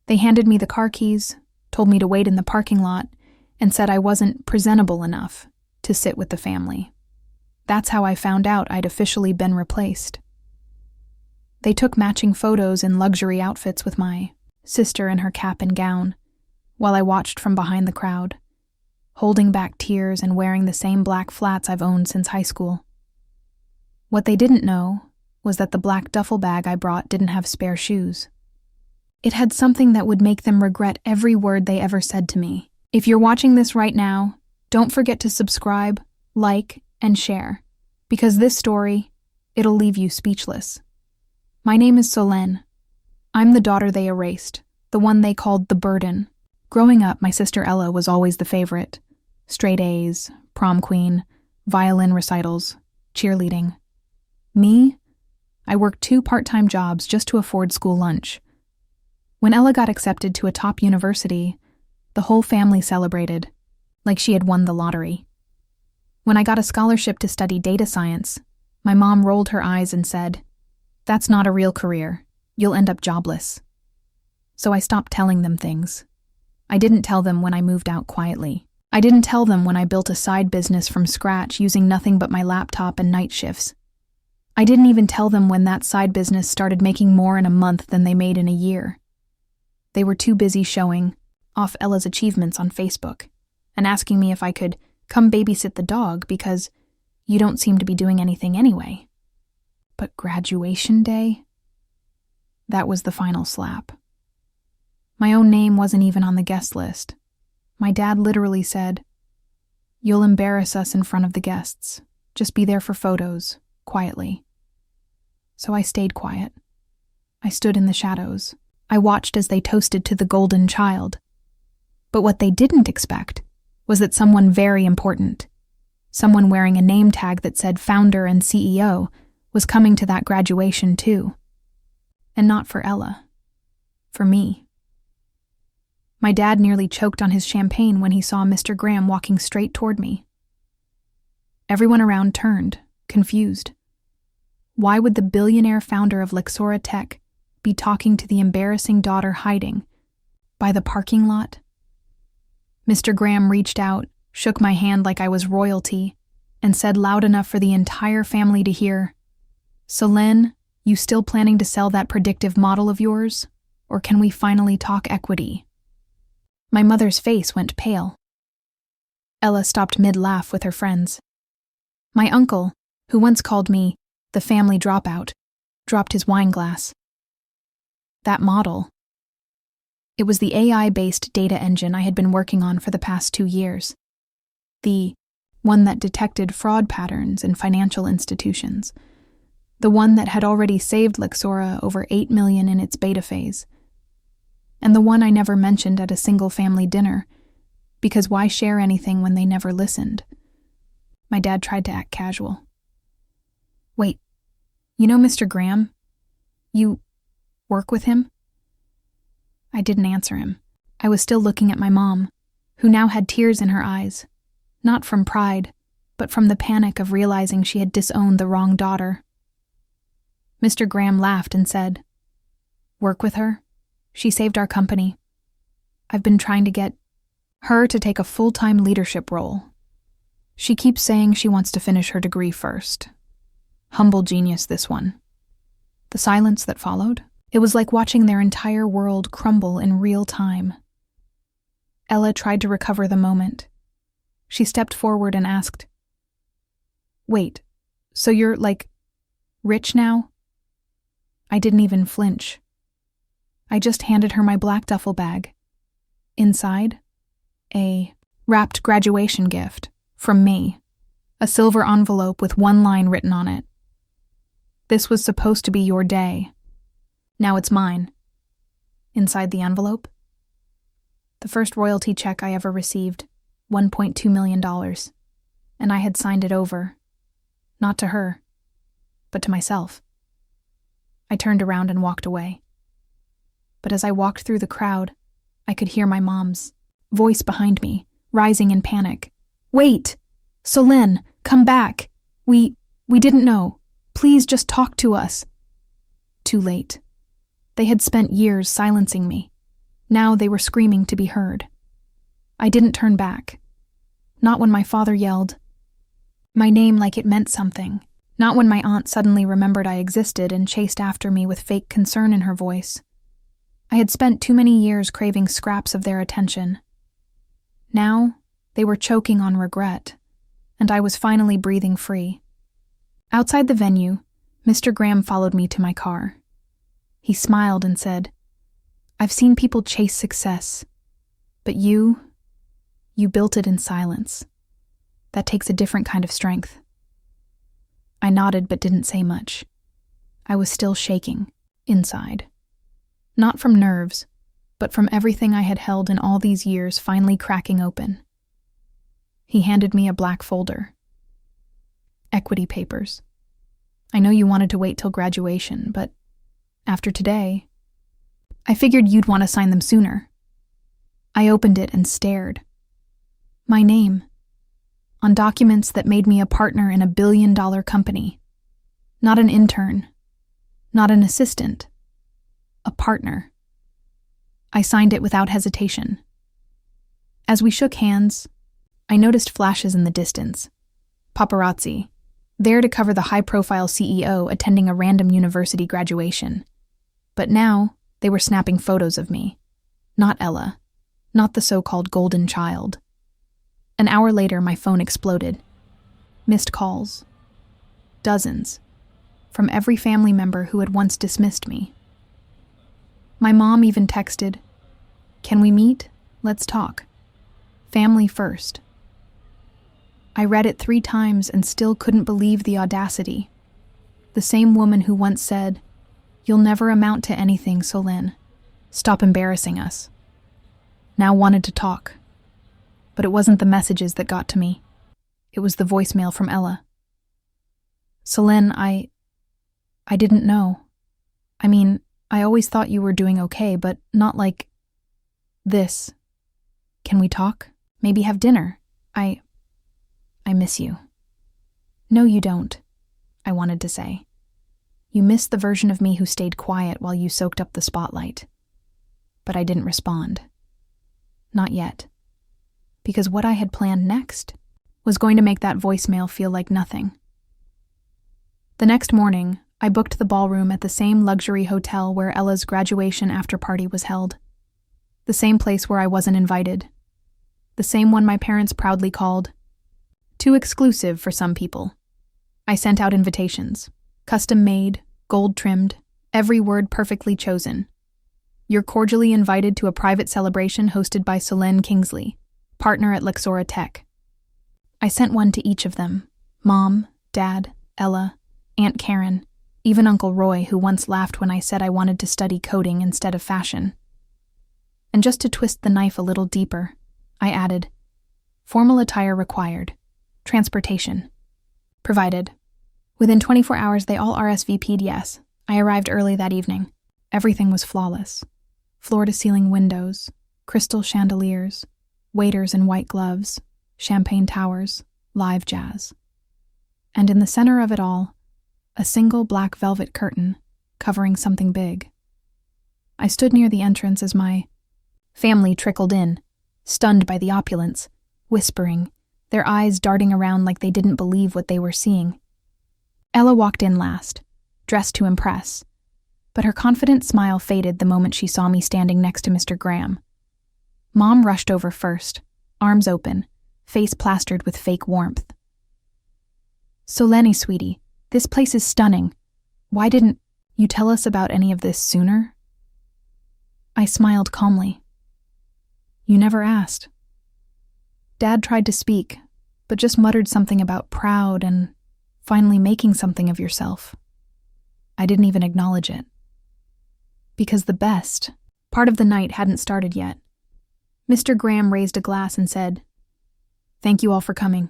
They handed me the car keys, told me to wait in the parking lot, and said I wasn't presentable enough to sit with the family. That's how I found out I'd officially been replaced. They took matching photos in luxury outfits with my sister in her cap and gown, while I watched from behind the crowd, holding back tears and wearing the same black flats I've owned since high school. What they didn't know was that the black duffel bag I brought didn't have spare shoes. It had something that would make them regret every word they ever said to me. If you're watching this right now, don't forget to subscribe, like, and share, because this story, it'll leave you speechless. My name is Solenne. I'm the daughter they erased, the one they called the burden. Growing up, my sister Ella was always the favorite. Straight A's, prom queen, violin recitals, cheerleading. Me? I worked 2 part-time jobs just to afford school lunch. When Ella got accepted to a top university, the whole family celebrated, like she had won the lottery. When I got a scholarship to study data science, my mom rolled her eyes and said, "That's not a real career. You'll end up jobless." So I stopped telling them things. I didn't tell them when I moved out quietly. I didn't tell them when I built a side business from scratch using nothing but my laptop and night shifts. I didn't even tell them when that side business started making more in a month than they made in a year. They were too busy showing off Ella's achievements on Facebook and asking me if I could come babysit the dog because you don't seem to be doing anything anyway. But graduation day? That was the final slap. My own name wasn't even on the guest list. My dad literally said, "You'll embarrass us in front of the guests. Just be there for photos, quietly." So I stayed quiet. I stood in the shadows. I watched as they toasted to the golden child. But what they didn't expect was that someone very important, someone wearing a name tag that said founder and CEO, was coming to that graduation too. And not for Ella. For me. My dad nearly choked on his champagne when he saw Mr. Graham walking straight toward me. Everyone around turned, confused. Why would the billionaire founder of Lexora Tech be talking to the embarrassing daughter hiding by the parking lot? Mr. Graham reached out, shook my hand like I was royalty, and said loud enough for the entire family to hear, "Solenne, you still planning to sell that predictive model of yours? Or can we finally talk equity?" My mother's face went pale. Ella stopped mid-laugh with her friends. My uncle, who once called me the family dropout, dropped his wine glass. That model. It was the AI-based data engine I had been working on for the past 2 years. The one that detected fraud patterns in financial institutions. The one that had already saved Lexora over $8 million in its beta phase. And the one I never mentioned at a single family dinner, because why share anything when they never listened? My dad tried to act casual. "Wait, you know Mr. Graham? You work with him?" I didn't answer him. I was still looking at my mom, who now had tears in her eyes, not from pride, but from the panic of realizing she had disowned the wrong daughter. Mr. Graham laughed and said, "Work with her? She saved our company. I've been trying to get her to take a full-time leadership role. She keeps saying she wants to finish her degree first. Humble genius, this one." The silence that followed, it was like watching their entire world crumble in real time. Ella tried to recover the moment. She stepped forward and asked, "Wait, so you're, rich now?" I didn't even flinch. I just handed her my black duffel bag. Inside, a wrapped graduation gift from me, a silver envelope with one line written on it. "This was supposed to be your day. Now it's mine." Inside the envelope, the first royalty check I ever received, $1.2 million, and I had signed it over, not to her, but to myself. I turned around and walked away. But as I walked through the crowd, I could hear my mom's voice behind me, rising in panic. "Wait! Solenne, come back! We didn't know. Please just talk to us." Too late. They had spent years silencing me. Now they were screaming to be heard. I didn't turn back. Not when my father yelled my name like it meant something. Not when my aunt suddenly remembered I existed and chased after me with fake concern in her voice. I had spent too many years craving scraps of their attention. Now, they were choking on regret, and I was finally breathing free. Outside the venue, Mr. Graham followed me to my car. He smiled and said, "I've seen people chase success, but you built it in silence. That takes a different kind of strength." I nodded but didn't say much. I was still shaking, inside. Not from nerves, but from everything I had held in all these years finally cracking open. He handed me a black folder. "Equity papers. I know you wanted to wait till graduation, but after today, I figured you'd want to sign them sooner." I opened it and stared. My name. On documents that made me a partner in a billion-dollar company. Not an intern. Not an assistant. A partner. I signed it without hesitation. As we shook hands, I noticed flashes in the distance. Paparazzi, there to cover the high-profile CEO attending a random university graduation. But now, they were snapping photos of me. Not Ella. Not the so-called golden child. An hour later, my phone exploded. Missed calls. Dozens. From every family member who had once dismissed me. My mom even texted, "Can we meet? Let's talk. Family first." I read it 3 times and still couldn't believe the audacity. The same woman who once said, "You'll never amount to anything, Solenne. Stop embarrassing us." Now wanted to talk. But it wasn't the messages that got to me. It was the voicemail from Ella. "Solenne, I didn't know. I mean, I always thought you were doing okay, but not like this. Can we talk? Maybe have dinner? I miss you." "No, you don't," I wanted to say. "You miss the version of me who stayed quiet while you soaked up the spotlight." But I didn't respond. Not yet. Because what I had planned next was going to make that voicemail feel like nothing. The next morning, I booked the ballroom at the same luxury hotel where Ella's graduation after-party was held. The same place where I wasn't invited. The same one my parents proudly called too exclusive for some people. I sent out invitations, custom-made, gold-trimmed, every word perfectly chosen. "You're cordially invited to a private celebration hosted by Solenne Kingsley, partner at Luxora Tech." I sent one to each of them. Mom, Dad, Ella, Aunt Karen, even Uncle Roy, who once laughed when I said I wanted to study coding instead of fashion. And just to twist the knife a little deeper, I added, "Formal attire required. Transportation provided." Within 24 hours, they all RSVP'd yes. I arrived early that evening. Everything was flawless. Floor-to-ceiling windows, crystal chandeliers, waiters in white gloves, champagne towers, live jazz. And in the center of it all, a single black velvet curtain covering something big. I stood near the entrance as my family trickled in, stunned by the opulence, whispering, their eyes darting around like they didn't believe what they were seeing. Ella walked in last, dressed to impress, but her confident smile faded the moment she saw me standing next to Mr. Graham. Mom rushed over first, arms open, face plastered with fake warmth. "Solenne, sweetie, this place is stunning. Why didn't you tell us about any of this sooner?" I smiled calmly. "You never asked." Dad tried to speak, but just muttered something about proud and finally making something of yourself. I didn't even acknowledge it. Because the best part of the night hadn't started yet. Mr. Graham raised a glass and said, "Thank you all for coming.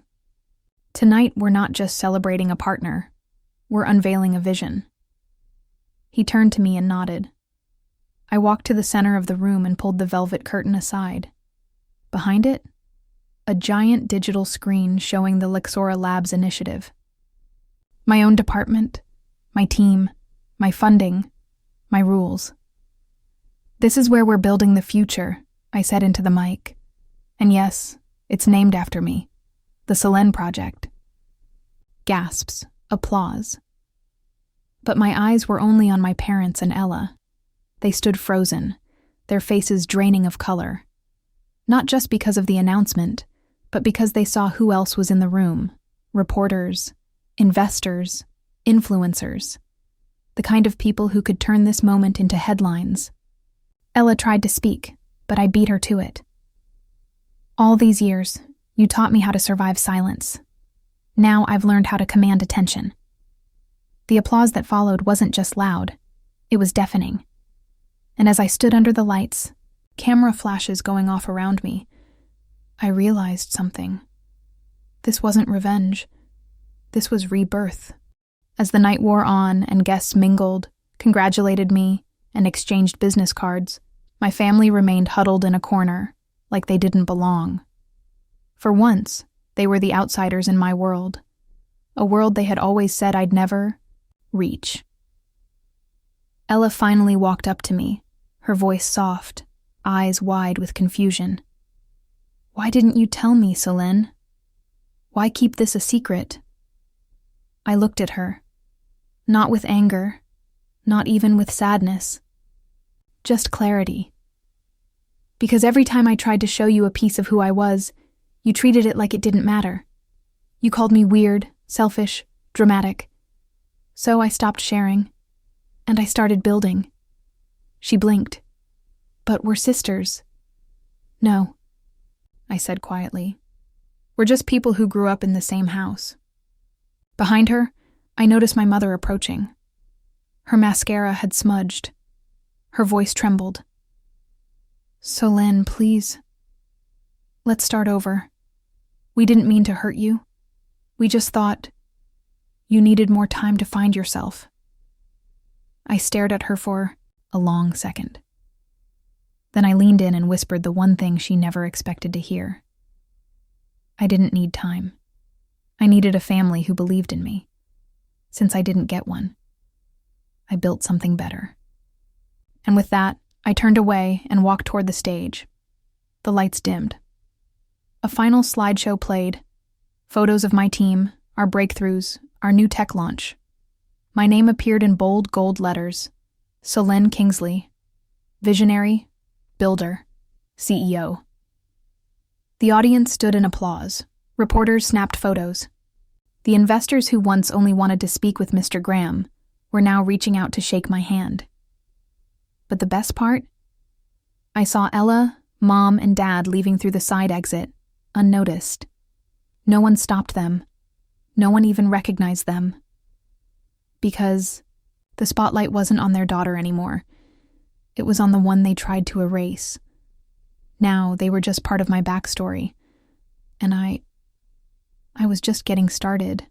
Tonight we're not just celebrating a partner, we're unveiling a vision." He turned to me and nodded. I walked to the center of the room and pulled the velvet curtain aside. Behind it, a giant digital screen showing the Luxora Labs initiative. My own department, my team, my funding, my rules. "This is where we're building the future," I said into the mic. "And yes, it's named after me. The Solenne Project." Gasps, applause. But my eyes were only on my parents and Ella. They stood frozen, their faces draining of color. Not just because of the announcement, but because they saw who else was in the room. Reporters, investors, influencers. The kind of people who could turn this moment into headlines. Ella tried to speak, but I beat her to it. "All these years, you taught me how to survive silence. Now I've learned how to command attention." The applause that followed wasn't just loud, it was deafening. And as I stood under the lights, camera flashes going off around me, I realized something. This wasn't revenge. This was rebirth. As the night wore on and guests mingled, congratulated me, and exchanged business cards, my family remained huddled in a corner, like they didn't belong. For once, they were the outsiders in my world, a world they had always said I'd never reach. Ella finally walked up to me, her voice soft, eyes wide with confusion. "Why didn't you tell me, Solenne? Why keep this a secret?" I looked at her, not with anger, not even with sadness, just clarity. "Because every time I tried to show you a piece of who I was, you treated it like it didn't matter. You called me weird, selfish, dramatic. So I stopped sharing, and I started building." She blinked. "But we're sisters." "No," I said quietly. "We're just people who grew up in the same house." Behind her, I noticed my mother approaching. Her mascara had smudged. Her voice trembled. "Solenne, please. Let's start over. We didn't mean to hurt you. We just thought you needed more time to find yourself." I stared at her for a long second. Then I leaned in and whispered the one thing she never expected to hear. I didn't need time. I needed a family who believed in me. Since I didn't get one, I built something better. And with that, I turned away and walked toward the stage. The lights dimmed. A final slideshow played. Photos of my team, our breakthroughs, our new tech launch. My name appeared in bold gold letters. Solenne Kingsley. Visionary, builder, CEO. The audience stood in applause. Reporters snapped photos. The investors who once only wanted to speak with Mr. Graham were now reaching out to shake my hand. But the best part? I saw Ella, Mom, and Dad leaving through the side exit, unnoticed. No one stopped them. No one even recognized them. Because the spotlight wasn't on their daughter anymore. It was on the one they tried to erase. Now they were just part of my backstory. And I was just getting started.